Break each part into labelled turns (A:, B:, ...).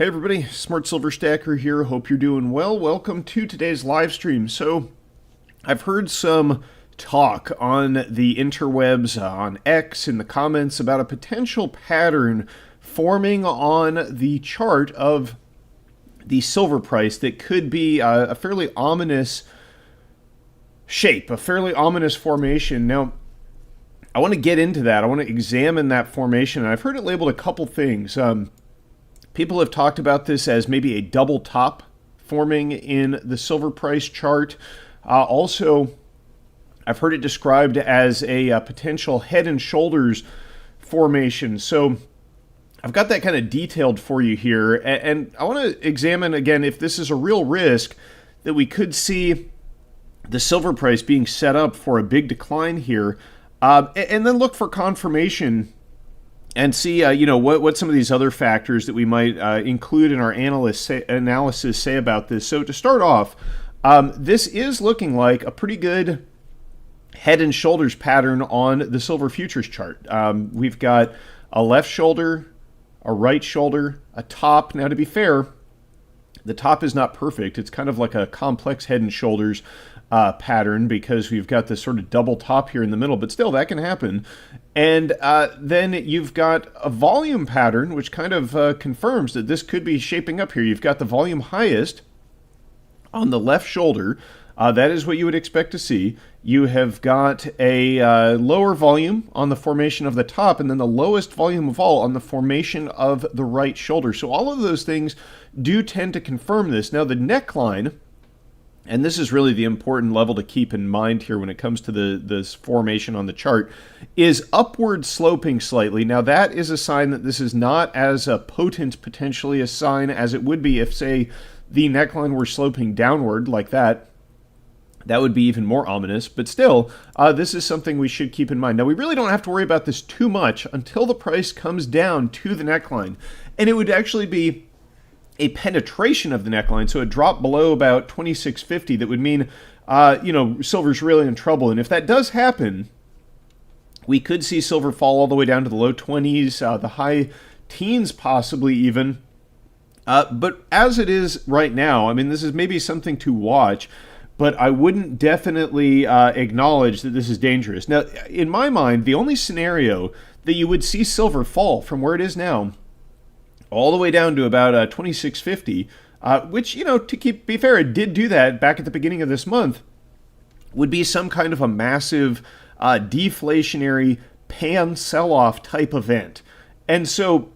A: Hey everybody, Smart Silver Stacker here. Hope you're doing well. Welcome to today's live stream. So, I've heard some talk on the interwebs, on X, in the comments about a potential pattern forming on the chart of the silver price that could be a fairly ominous shape, a fairly ominous formation. Now, I want to get into that. I want to examine that formation, and I've heard it labeled a couple things. People have talked about this as maybe a double top forming in the silver price chart. Also, I've heard it described as a potential head and shoulders formation. So I've got that kind of detailed for you here. And I want to examine again if this is a real risk that we could see the silver price being set up for a big decline here. And then look for confirmation and see, what some of these other factors that we might include in our analysis say about this. So to start off, this is looking like a pretty good head and shoulders pattern on the silver futures chart. We've got a left shoulder, a right shoulder, a top. Now, to be fair, the top is not perfect. It's kind of like a complex head and shoulders pattern because we've got this sort of double top here in the middle, but still that can happen. And then you've got a volume pattern, which kind of confirms that this could be shaping up here. You've got the volume highest on the left shoulder. That is what you would expect to see. You have got a lower volume on the formation of the top, and then the lowest volume of all on the formation of the right shoulder. So all of those things do tend to confirm this. Now the neckline, and this is really the important level to keep in mind here when it comes to this formation on the chart, is upward sloping slightly. Now that is a sign that this is not as potent potentially a sign as it would be if, say, the neckline were sloping downward like that. That would be even more ominous, but still, this is something we should keep in mind. Now, we really don't have to worry about this too much until the price comes down to the neckline, and it would actually be a penetration of the neckline, so a drop below about 26.50 that would mean, silver's really in trouble. And if that does happen, we could see silver fall all the way down to the low 20s, the high teens possibly even. But as it is right now, I mean, this is maybe something to watch, but I wouldn't definitely acknowledge that this is dangerous. Now, in my mind, the only scenario that you would see silver fall from where it is now all the way down to about 26.50, which, to be fair, it did do that back at the beginning of this month, would be some kind of a massive deflationary pan sell-off type event. And so,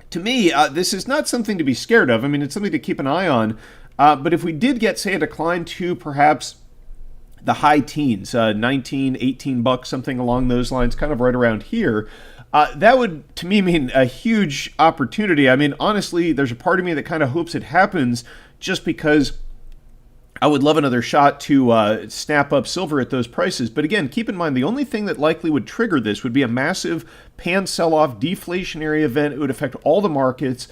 A: to me, this is not something to be scared of. I mean, it's something to keep an eye on. But if we did get, say, a decline to perhaps the high teens, 19, 18 bucks, something along those lines, kind of right around here, that would, to me, mean a huge opportunity. I mean, honestly, there's a part of me that kind of hopes it happens just because I would love another shot to snap up silver at those prices. But again, keep in mind, the only thing that likely would trigger this would be a massive pan sell-off deflationary event. It would affect all the markets.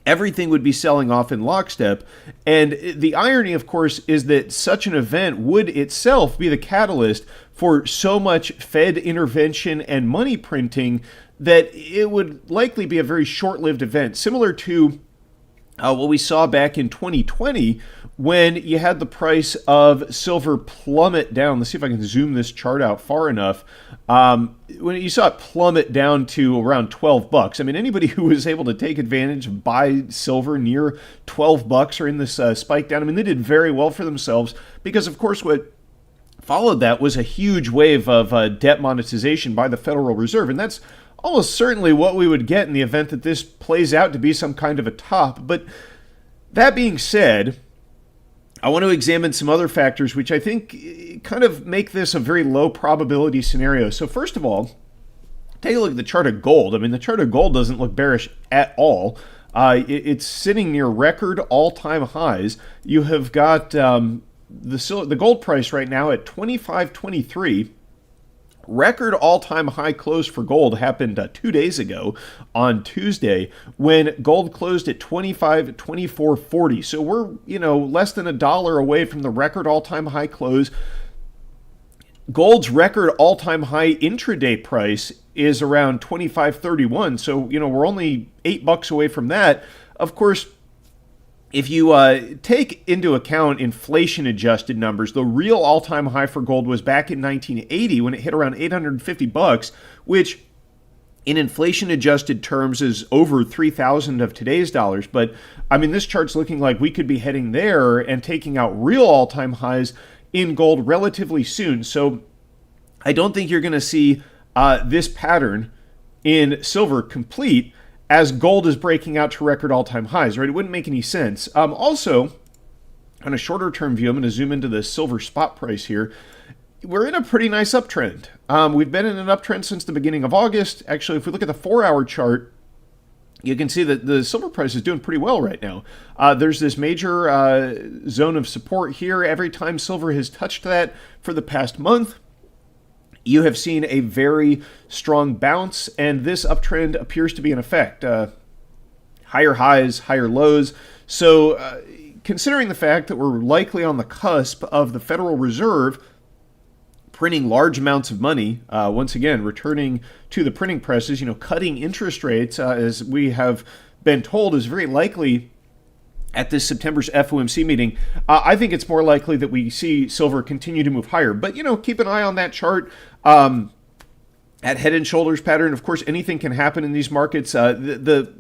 A: Everything would be selling off in lockstep. And the irony, of course, is that such an event would itself be the catalyst for so much Fed intervention and money printing that it would likely be a very short-lived event, similar to what we saw back in 2020 when you had the price of silver plummet down. Let's see if I can zoom this chart out far enough. When you saw it plummet down to around 12 bucks, I mean, anybody who was able to take advantage of buy silver near 12 bucks or in this spike down, I mean, they did very well for themselves because, of course, what followed that was a huge wave of debt monetization by the Federal Reserve, and that's almost certainly what we would get in the event that this plays out to be some kind of a top. But that being said, I want to examine some other factors which I think kind of make this a very low probability scenario. So first of all, take a look at the chart of gold. I mean, the chart of gold doesn't look bearish at all. It's sitting near record all-time highs. You have got the gold price right now at $25.23. Record all-time high close for gold happened 2 days ago on Tuesday when gold closed at $24.40. So we're, less than $1 away from the record all-time high close. Gold's record all-time high intraday price is around $25.31. So, we're only $8 away from that. of course, if you take into account inflation-adjusted numbers, the real all-time high for gold was back in 1980 when it hit around $850, which in inflation-adjusted terms is over 3,000 of today's dollars. But, I mean, this chart's looking like we could be heading there and taking out real all-time highs in gold relatively soon. So I don't think you're going to see this pattern in silver complete as gold is breaking out to record all-time highs, right? It wouldn't make any sense. Also, on a shorter-term view, I'm going to zoom into the silver spot price here. We're in a pretty nice uptrend. We've been in an uptrend since the beginning of August. Actually, if we look at the 4-hour chart, you can see that the silver price is doing pretty well right now. There's this major zone of support here. Every time silver has touched that for the past month, you have seen a very strong bounce, and this uptrend appears to be in effect. Higher highs, higher lows. So considering the fact that we're likely on the cusp of the Federal Reserve printing large amounts of money, once again, returning to the printing presses, cutting interest rates, as we have been told, is very likely at this September's FOMC meeting. I think it's more likely that we see silver continue to move higher. But, keep an eye on that chart at head and shoulders pattern. Of course, anything can happen in these markets. The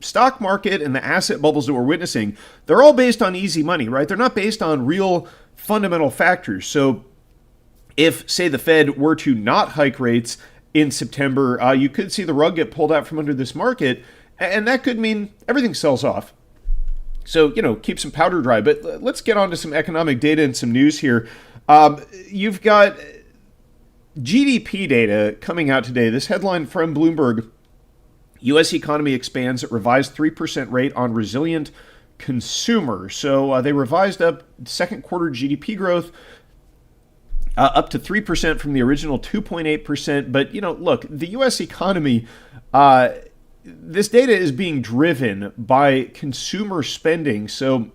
A: stock market and the asset bubbles that we're witnessing, they're all based on easy money, right? They're not based on real fundamental factors. So if, say, the Fed were to not hike rates in September, you could see the rug get pulled out from under this market, and that could mean everything sells off. So, keep some powder dry. But let's get on to some economic data and some news here. You've got GDP data coming out today. This headline from Bloomberg: U.S. economy expands at revised 3% rate on resilient consumer. So they revised up second quarter GDP growth up to 3% from the original 2.8%. But, look, the U.S. economy, this data is being driven by consumer spending. So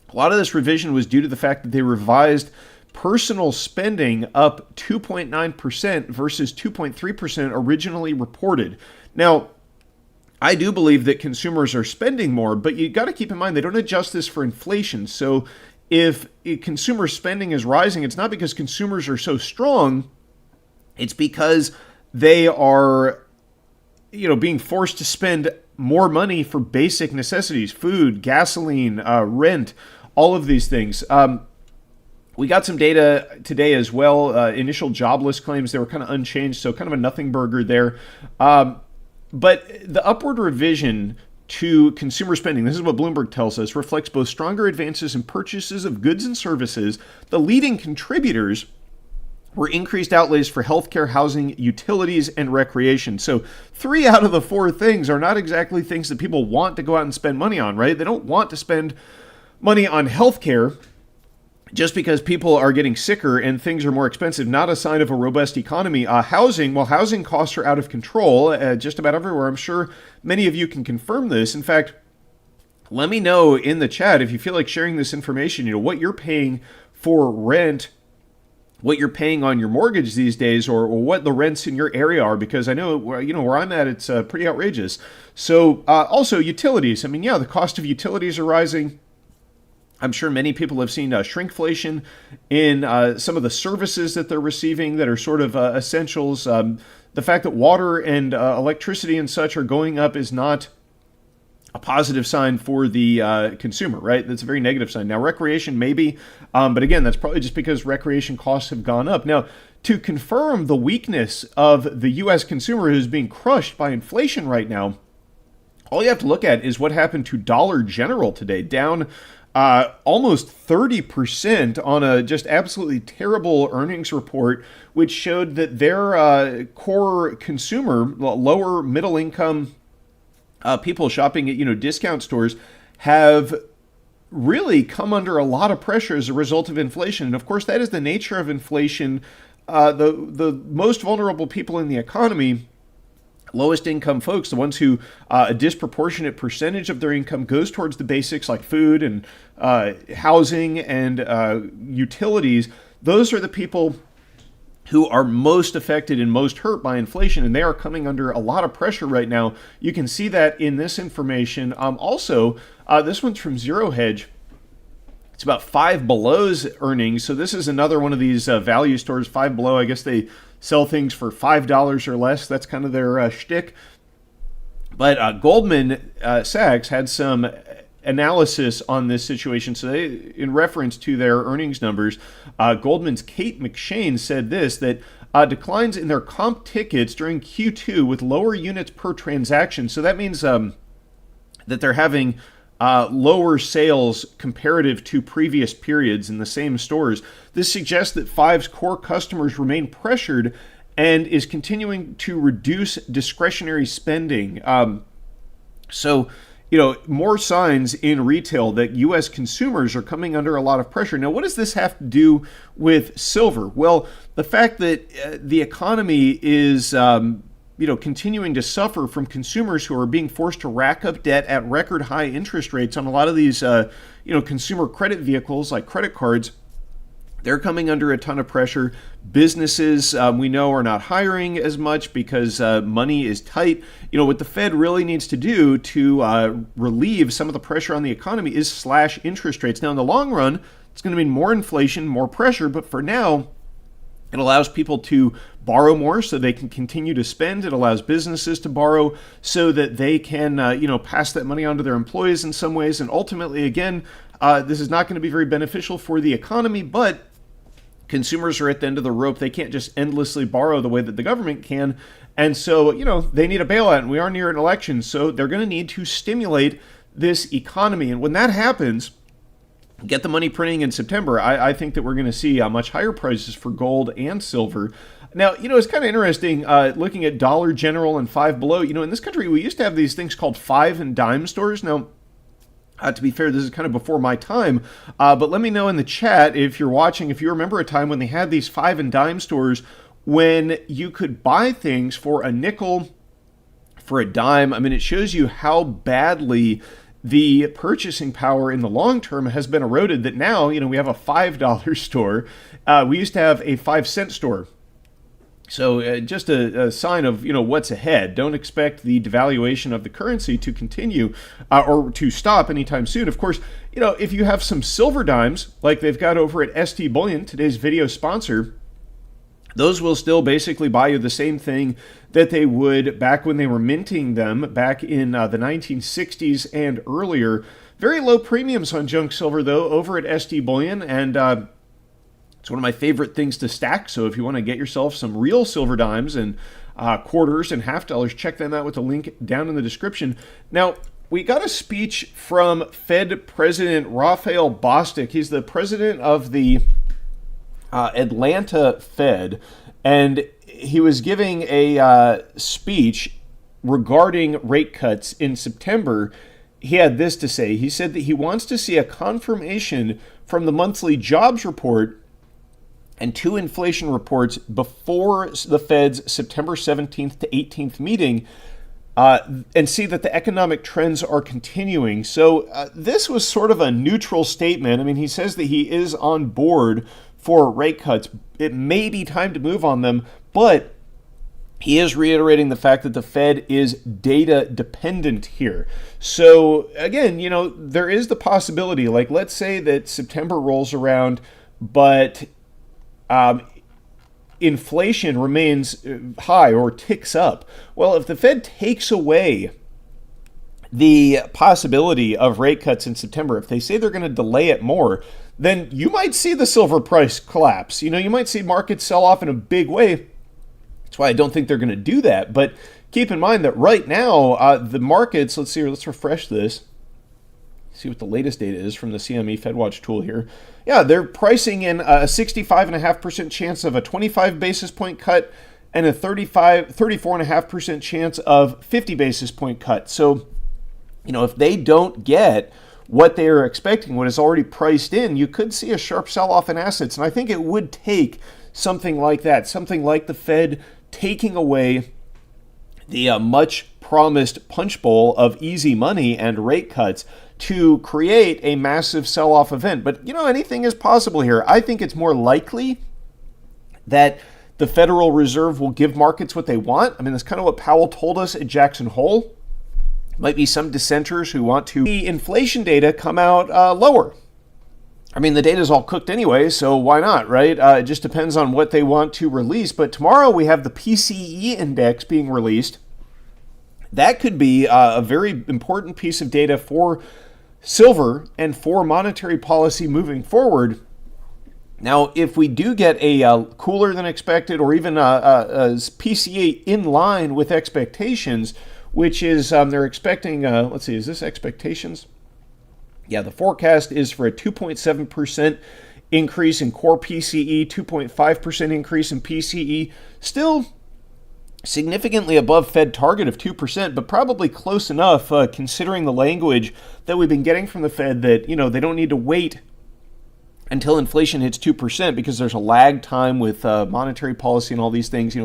A: a lot of this revision was due to the fact that they revised personal spending up 2.9% versus 2.3% originally reported. Now, I do believe that consumers are spending more, but you got to keep in mind they don't adjust this for inflation. So if consumer spending is rising, it's not because consumers are so strong, it's because they are being forced to spend more money for basic necessities, food, gasoline, rent, all of these things. We got some data today as well. Initial jobless claims, they were kind of unchanged, so kind of a nothing burger there. But the upward revision to consumer spending, this is what Bloomberg tells us, reflects both stronger advances in purchases of goods and services. The leading contributors were increased outlays for healthcare, housing, utilities, and recreation. So 3 out of the 4 things are not exactly things that people want to go out and spend money on, right? They don't want to spend money on healthcare just because people are getting sicker and things are more expensive. Not a sign of a robust economy. Housing, well, housing costs are out of control just about everywhere. I'm sure many of you can confirm this. In fact, let me know in the chat if you feel like sharing this information, what you're paying for rent, what you're paying on your mortgage these days, or what the rents in your area are, because I know, where I'm at, it's pretty outrageous. So also utilities. I mean, the cost of utilities are rising. I'm sure many people have seen shrinkflation in some of the services that they're receiving that are sort of essentials. The fact that water and electricity and such are going up is not a positive sign for the consumer, right? That's a very negative sign. Now, recreation maybe, but again, that's probably just because recreation costs have gone up. Now, to confirm the weakness of the U.S. consumer who's being crushed by inflation right now, all you have to look at is what happened to Dollar General today, down almost 30% on a just absolutely terrible earnings report, which showed that their core consumer, lower middle income people shopping at discount stores, have really come under a lot of pressure as a result of inflation. And of course, that is the nature of inflation. The most vulnerable people in the economy, lowest income folks, the ones who a disproportionate percentage of their income goes towards the basics like food and housing and utilities, those are the people who are most affected and most hurt by inflation, and they are coming under a lot of pressure right now. You can see that in this information. Also, this one's from Zero Hedge. It's about Five Below's earnings. So this is another one of these value stores, Five Below. I guess they sell things for $5 or less. That's kind of their shtick. But Goldman Sachs had some analysis on this situation. So they, in reference to their earnings numbers, Goldman's Kate McShane said this, that declines in their comp tickets during Q2 with lower units per transaction. So that means that they're having lower sales comparative to previous periods in the same stores. This suggests that Five's core customers remain pressured and is continuing to reduce discretionary spending. More signs in retail that U.S. consumers are coming under a lot of pressure. Now, what does this have to do with silver? Well, the fact that the economy is continuing to suffer from consumers who are being forced to rack up debt at record high interest rates on a lot of these, consumer credit vehicles like credit cards. They're coming under a ton of pressure. Businesses, we know, are not hiring as much because money is tight. What the Fed really needs to do to relieve some of the pressure on the economy is slash interest rates. Now, in the long run, it's going to mean more inflation, more pressure. But for now, it allows people to borrow more so they can continue to spend. It allows businesses to borrow so that they can, pass that money on to their employees in some ways. And ultimately, again, this is not going to be very beneficial for the economy, but consumers are at the end of the rope. They can't just endlessly borrow the way that the government can. And so, they need a bailout, and we are near an election. So they're going to need to stimulate this economy. And when that happens, get the money printing in September, I think that we're going to see much higher prices for gold and silver. Now, it's kind of interesting looking at Dollar General and Five Below. In this country, we used to have these things called five and dime stores. Now, to be fair, this is kind of before my time, but let me know in the chat if you're watching, if you remember a time when they had these five and dime stores when you could buy things for a nickel, for a dime. I mean, it shows you how badly the purchasing power in the long term has been eroded, that now, we have a $5 store. We used to have a 5-cent store. So just a sign of, what's ahead. Don't expect the devaluation of the currency to continue or to stop anytime soon. Of course, if you have some silver dimes like they've got over at ST Bullion, today's video sponsor, those will still basically buy you the same thing that they would back when they were minting them back in the 1960s and earlier. Very low premiums on junk silver, though, over at ST Bullion, and it's one of my favorite things to stack. So if you want to get yourself some real silver dimes and quarters and half dollars, check them out with the link down in the description. Now, we got a speech from Fed President Raphael Bostic. He's the president of the Atlanta Fed, and he was giving a speech regarding rate cuts in September. He had this to say. He said that he wants to see a confirmation from the monthly jobs report and 2 inflation reports before the Fed's September 17th to 18th meeting, and see that the economic trends are continuing. So this was sort of a neutral statement. I mean, he says that he is on board for rate cuts. It may be time to move on them, but he is reiterating the fact that the Fed is data dependent here. So again, there is the possibility, like let's say that September rolls around, but inflation remains high or ticks up. Well, if the Fed takes away the possibility of rate cuts in September, if they say they're going to delay it more, then you might see the silver price collapse. You might see markets sell off in a big way. That's why I don't think they're going to do that. But keep in mind that right now, the markets, let's refresh this. See what the latest data is from the CME FedWatch tool here. Yeah, they're pricing in a 65.5% chance of a 25 basis point cut and a 34.5% chance of 50 basis point cut. So, if they don't get what they are expecting, what is already priced in, you could see a sharp sell-off in assets. And I think it would take something like that, something like the Fed taking away the much promised punch bowl of easy money and rate cuts to create a massive sell-off event. But, anything is possible here. I think it's more likely that the Federal Reserve will give markets what they want. I mean, that's kind of what Powell told us at Jackson Hole. Might be some dissenters who want to see inflation data come out lower. I mean, the data's all cooked anyway, so why not, right? It just depends on what they want to release. But tomorrow we have the PCE index being released. That could be a very important piece of data for silver and for monetary policy moving forward. Now, if we do get a cooler than expected or even a PCE in line with expectations, which is they're expecting, let's see, is this expectations? Yeah, the forecast is for a 2.7% increase in core PCE, 2.5% increase in PCE. Still significantly above Fed target of 2%, but probably close enough considering the language that we've been getting from the Fed that, they don't need to wait until inflation hits 2% because there's a lag time with monetary policy and all these things.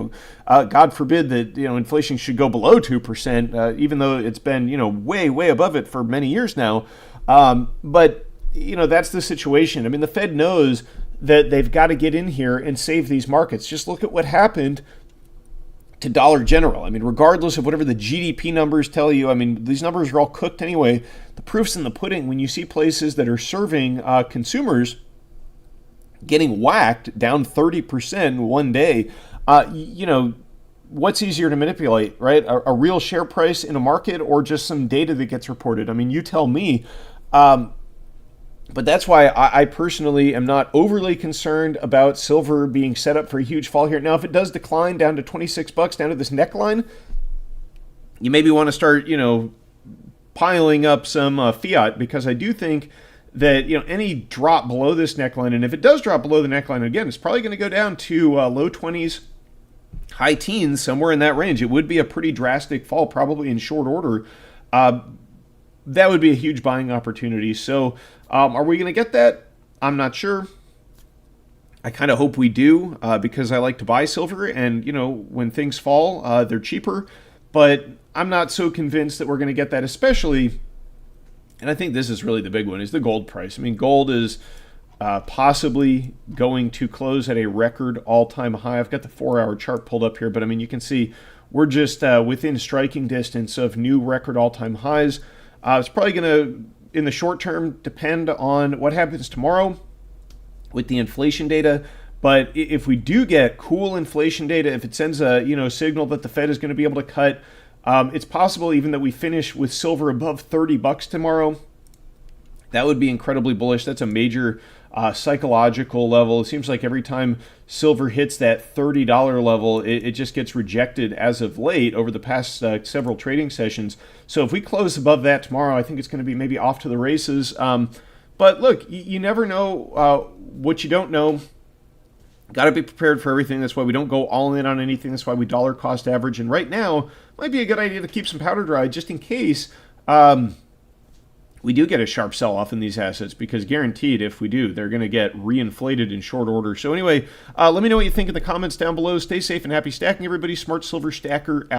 A: God forbid that, inflation should go below 2%, even though it's been, way, way above it for many years now. But that's the situation. I mean, the Fed knows that they've got to get in here and save these markets. Just look at what happened to Dollar General. I mean, regardless of whatever the GDP numbers tell you, I mean, these numbers are all cooked anyway. The proof's in the pudding when you see places that are serving consumers getting whacked down 30% one day. What's easier to manipulate, right? A real share price in a market or just some data that gets reported? I mean, you tell me. But that's why I personally am not overly concerned about silver being set up for a huge fall here. Now, if it does decline down to $26, down to this neckline, you maybe want to start, piling up some fiat, because I do think that, any drop below this neckline, and if it does drop below the neckline, again, it's probably going to go down to low 20s, high teens, somewhere in that range. It would be a pretty drastic fall, probably in short order. That would be a huge buying opportunity. So are we going to get that? I'm not sure. I kind of hope we do because I like to buy silver, and, when things fall, they're cheaper. But I'm not so convinced that we're going to get that, especially, and I think this is really the big one, is the gold price. I mean, gold is possibly going to close at a record all-time high. I've got the 4-hour chart pulled up here, but I mean, you can see we're just within striking distance of new record all-time highs. It's probably going to, in the short term, depend on what happens tomorrow with the inflation data. But if we do get cool inflation data, if it sends a signal that the Fed is going to be able to cut, it's possible even that we finish with silver above $30 tomorrow. That would be incredibly bullish. That's a major psychological level. It seems like every time silver hits that $30 level, it just gets rejected as of late over the past several trading sessions. So if we close above that tomorrow, I think it's going to be maybe off to the races. But look, you never know what you don't know. Got to be prepared for everything. That's why we don't go all in on anything. That's why we dollar cost average. And right now, might be a good idea to keep some powder dry just in case we do get a sharp sell-off in these assets, because guaranteed, if we do, they're going to get reinflated in short order. So anyway, let me know what you think in the comments down below. Stay safe and happy stacking, everybody. Smart Silver Stacker out.